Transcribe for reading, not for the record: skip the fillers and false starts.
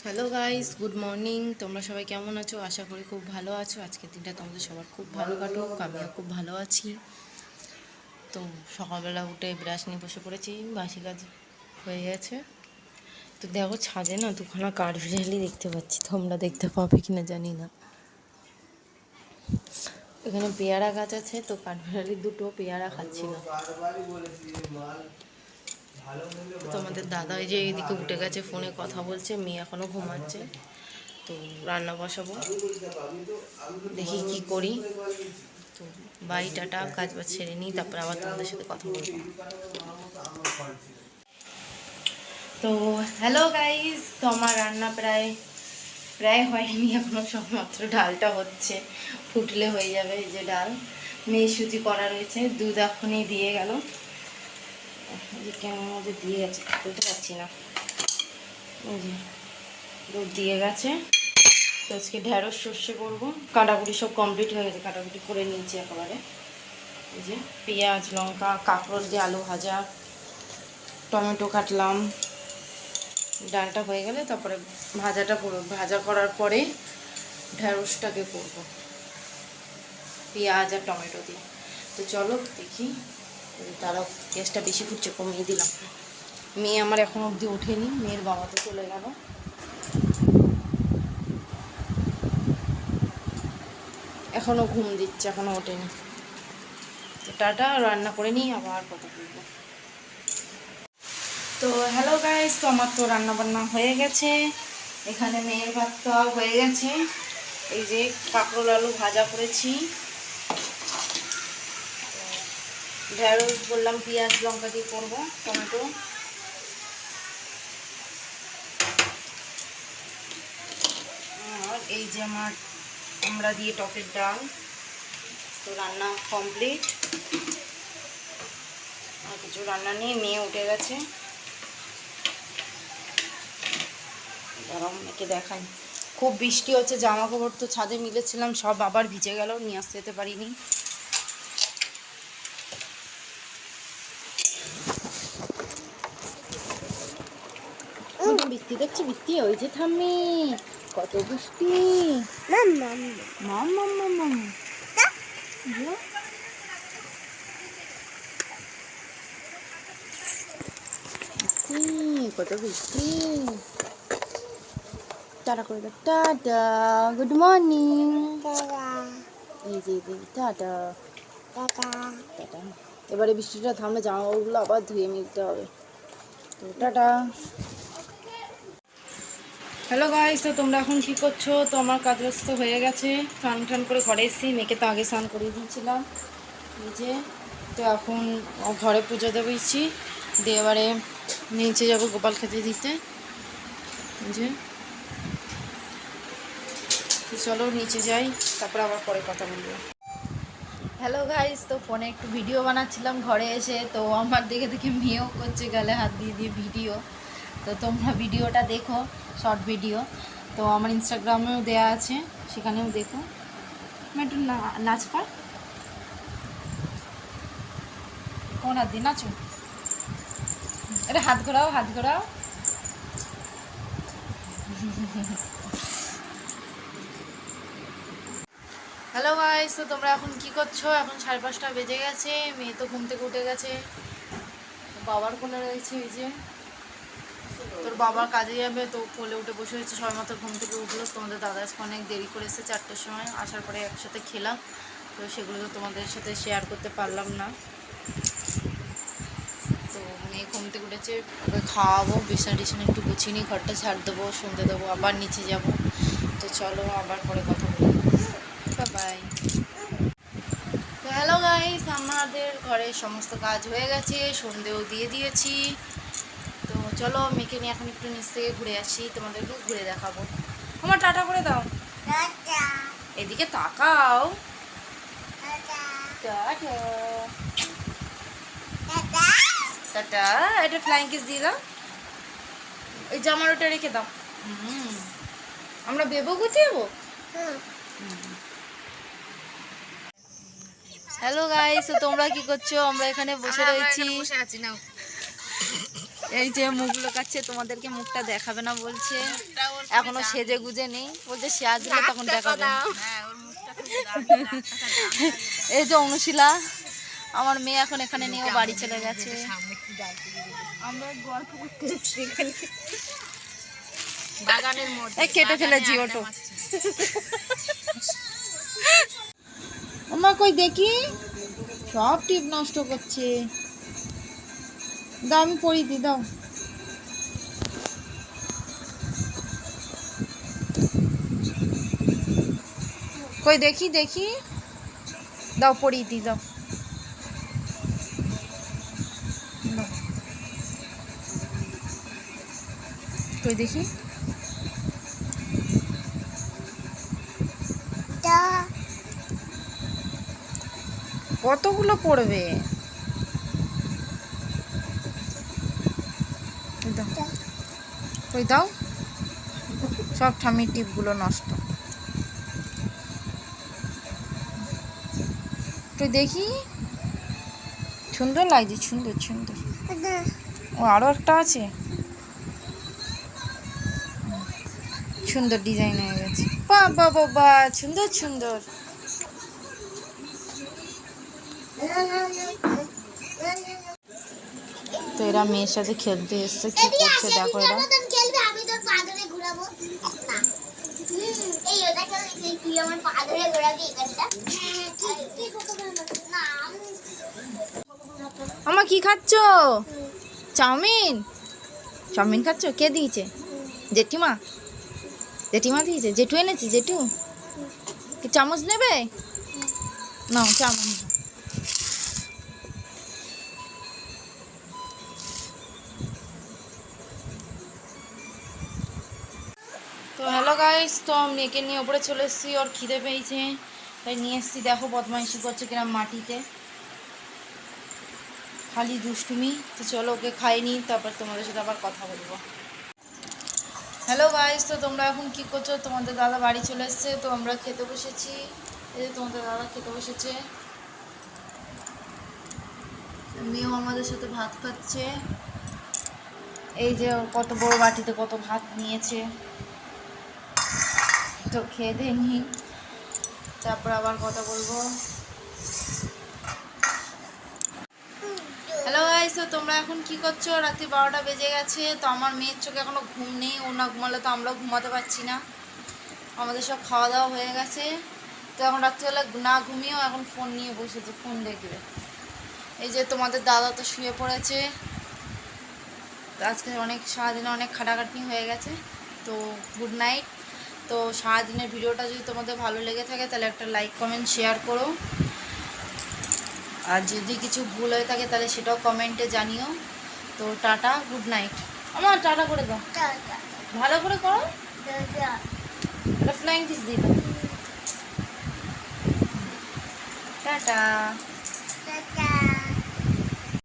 Hello guys, good morning. তোমরা সবাই কেমন আছো? আশা করি খুব ভালো আছো। আজকের দিনটা তোমাদের সবার খুব ভালো কাটুক। আমিও খুব ভালো আছি। তো সকালবেলা উঠে ব্রাশ নিয়ে বসে পড়েছি, বাসি কাজ হয়ে গেছে। তো দেখো ছাদে না দুখানা কাঠবিড়ালি দেখতে পাচ্ছি, তোমরা দেখতে পাবে কিনা জানি না। এখানে পেয়ারা গাছ আছে, তো কাঠবিড়ালি দুটো পেয়ারা খাচ্ছিল। তোমাদের দাদা ওই যে এদিকে উঠে গেছে, ফোনে কথা বলছে, মেয়ে এখনো ঘুমাচ্ছে। তো রান্না বসাবো, দেখি কি করি। তো বাই, টাটা, কাজ বাজ ছেড়ে নিই, তারপর আবার তোমাদের সাথে কথা বলবো। তো হ্যালো গাইস, তো আমার রান্না প্রায় প্রায় হয়নি এখনো, সবমাত্র ডালটা হচ্ছে, ফুটলে হয়ে যাবে। এই যে ডাল, মেয়ে সুজি করা রয়েছে, দুধ এখনই দিয়ে গেল। যে কেমন মধ্যে দিয়ে গেছে বলতে পারছি না। ওই যে দুধ দিয়ে গেছে। তো আজকে ঢেঁড়স সর্ষে করবো। কাটাকুটি সব কমপ্লিট হয়ে গেছে, কাটাকুটি করে নিয়েছি একেবারে। এই যে পেঁয়াজ, লঙ্কা, কাঁকরোল দিয়ে আলু ভাজা, টমেটো কাটলাম। ডালটা হয়ে গেলে তারপরে ভাজাটা করবো। ভাজা করার পরে ঢেঁড়সটাকে করবো পেঁয়াজ আর টমেটো দিয়ে। তো চলো দেখি। তারাও গ্যাসটা বেশি ফুটছে, কমিয়ে দিলাম। মেয়ে আমার এখন অবধি ওঠেনি, মেয়ের বাবা তো চলে গেল। এখনও ঘুম দিচ্ছে, এখনও ওঠেনি। তো টাটা, রান্না করে নিই, আবার কথা বলবো। তো হ্যালো গাইস, তো আমার তো রান্না বান্না হয়ে গেছে। এখানে মেয়ের ভাতটা হয়ে গেছে। এই যে কাঁকরোল আলু ভাজা করেছি, ঢেঁড়স বললাম পেঁয়াজ লঙ্কা দিয়ে করবো, টমেটো। আর এই যে আমার আমরা দিয়ে টকের ডাল। তো রান্না কমপ্লিট। আর কিছু রান্না নিয়ে মেয়ে উঠে গেছে। গরম মেয়েকে দেখাই, খুব বৃষ্টি হচ্ছে। জামা কাপড় তো ছাদে মিলেছিলাম, সব আবার ভিজে গেল, নিয়ে আসতে যেতে পারিনি। বৃষ্টি দেখছি, বৃষ্টি ওই যে থামি, কত বৃষ্টি। কত বৃষ্টি। টাটা করে দাও, টাটা, গুড মর্নিং। এই যে টাটা টাটা টাটা। এবারে বৃষ্টিটা থামলে জামা কাপড়গুলো আবার ধুয়ে নিতে হবে। তো টাটা। হ্যালো গাইস, তো তোমরা এখন কী করছো? তো আমার কাজ ব্যস্ত হয়ে গেছে, স্নান টান করে ঘরে এসেছি। মেয়েকে তো আগে স্নান করিয়ে দিয়েছিলাম। এই যে তো এখন ঘরে পুজো দেবইছি, দিয়ে এবারে নিচে যাবো গোপাল খেতে দিতে। এই যে চলো নিচে যাই, তারপর আবার পরে কথা বলবো। হ্যালো গাইস, তো ফোনে একটু ভিডিও বানাচ্ছিলাম ঘরে এসে। তো আমার দেখে দেখে মেয়েও করছে গালে হাত দিয়ে দিয়ে ভিডিও। তো তোমরা ভিডিওটা দেখো, শর্ট ভিডিও। তো আমার ইনস্টাগ্রামেও দেয়া আছে, সেখানেও দেখো। আমি একটু নাচ কর, কোন হাত দিয়ে নাচো? এটা হাত ঘোরাও, হাত ঘোরাও। হ্যালো গাইস, তো তোমরা এখন কি করছো? এখন 5:30 বেজে গেছে, মেয়ে তো ঘুম থেকে উঠে গেছে, বাবার কোলে রয়েছে। এই যে তোর বাবার কাজে যাবে, তো কোলে উঠে বসে হয়েছে, সবাই মাত্র ঘুম থেকে উঠলো। তোমাদের দাদা আজকে অনেক দেরি করে এসেছে, 4টার সময় আসার পরে একসাথে খেলাম। তো সেগুলো তো তোমাদের সাথে শেয়ার করতে পারলাম না। তো মেয়ে ঘুম থেকে উঠেছে, ওকে খাওয়াবো, বিছানা টিছানা একটু গুছিয়ে নিই, ঘরটা ঝাড় দেবো, সন্ধে দেবো, আবার নিচে যাব। তো চলো আবার পরে কথা বলি, বাই। তো হ্যালো গাইস, আমাদের ঘরের সমস্ত কাজ হয়ে গেছে, সন্ধেও দিয়ে দিয়েছি। তো চলো মেয়েকে নিয়ে এখন একটু নিচ থেকে ঘুরে আসি, তোমাদেরকে ঘুরে দেখাবো। আমার টাটা করে দাও, এদিকে তাকাও, টাটা টাটা। এটা ফ্লাইং কিস দিয়ে দাও, ওই জামার ওটা রেখে দাও। আমরা বেবো কোথায় যাবো? হ্যালো গাইস, তো তোমরা কি করছো? আমরা এখানে বসে রয়েছি। এই যে মুখ লোকাচ্ছে, তোমাদেরকে মুখটা দেখাবে না বলছে, এখনো সেজে গুজে নেই, বলছে সাজ দিলে তখন দেখাবে। এই যে অনুশীলা আমার মেয়ে এখন এখানে নিয়েও বাড়ি চলে গেছে। আমরা গল্প করতে এসেছি এখানে বাগানের মধ্যে, কেটে ফেলেছি ওটো। ওমা কই দেখি, সব টিপ নষ্ট করছে। দাও আমি পড়ি দি, দাও। কই দেখি দেখি, দাও পড়ি দি, দাও। কই দেখি, কতগুলো পড়বে। কই দাও, সব ঠামির টিপগুলো নষ্ট। তুই দেখি, সুন্দর লাগছে, সুন্দর সুন্দর। ও আরো একটা আছে, সুন্দর ডিজাইন হয়ে গেছে। বাবা বাবা, সুন্দর সুন্দর। তো এরা মেয়ের সাথে খেলতে এসছে, কি করছে দেখো এরা। আমা কি খাচ্ছ? চাউমিন? চাউমিন খাচ্ছ? কে দিয়েছে? জেঠিমা? জেঠিমা দিয়েছে? জেঠু এনেছি? জেঠু কি চামচ নেবে? নাও চাউমিন। তো হ্যালো গাইস, তো মেয়েকে নিয়ে ওপরে চলে এসেছি, ওর খিদে পেয়েছে তাই নিয়ে এসেছি। দেখো বদমাইশি করছে কিরম মাটিতে, খালি দুষ্টুমি। তো চলো ওকে খাই নি, তারপর তোমাদের সাথে আবার কথা বলবো। হ্যালো গাইস, তো তোমরা এখন কি করছো? তোমাদের দাদা বাড়ি চলে এসছে, তো আমরা খেতে বসেছি। এই যে তোমাদের দাদা খেতে বসেছে, মেয়েও আমাদের সাথে ভাত খাচ্ছে। এই যে কত বড় বাটিতে কত ভাত নিয়েছে, তো খেয়ে দিয়ে নি, তারপর আবার কথা বলবো। হ্যালো গাইস, তো তোমরা এখন কি করছো? রাত্রি 12টা বেজে গেছে। তো আমার মেয়ের চোখে এখনো ঘুম নেই, ও না ঘুমালে তো আমরাও ঘুমাতে পারছি না। আমাদের সব খাওয়া দাওয়া হয়ে গেছে, তো এখন রাত্রিবেলা না ঘুমিয়েও এখন ফোন নিয়ে বসেছে, ফোন দেখবে। এই যে তোমাদের দাদা তো শুয়ে পড়েছে। তো আজকে অনেক সারাদিনে অনেক খাটাখাটনি হয়ে গেছে, তো গুড নাইট। তো সারাদিনের ভিডিওটা যদি তোমাদের ভালো লেগে থাকে তাহলে একটা লাইক কমেন্ট শেয়ার করো, আর যদি কিছু ভুল হয়ে থাকে তাহলে সেটাও কমেন্টে জানিও। তো টাটা, গুড নাইট। আমার টাটা করে দাও, ভালো করে করো, একটা ফ্লাইং কিস দিই, টাটা।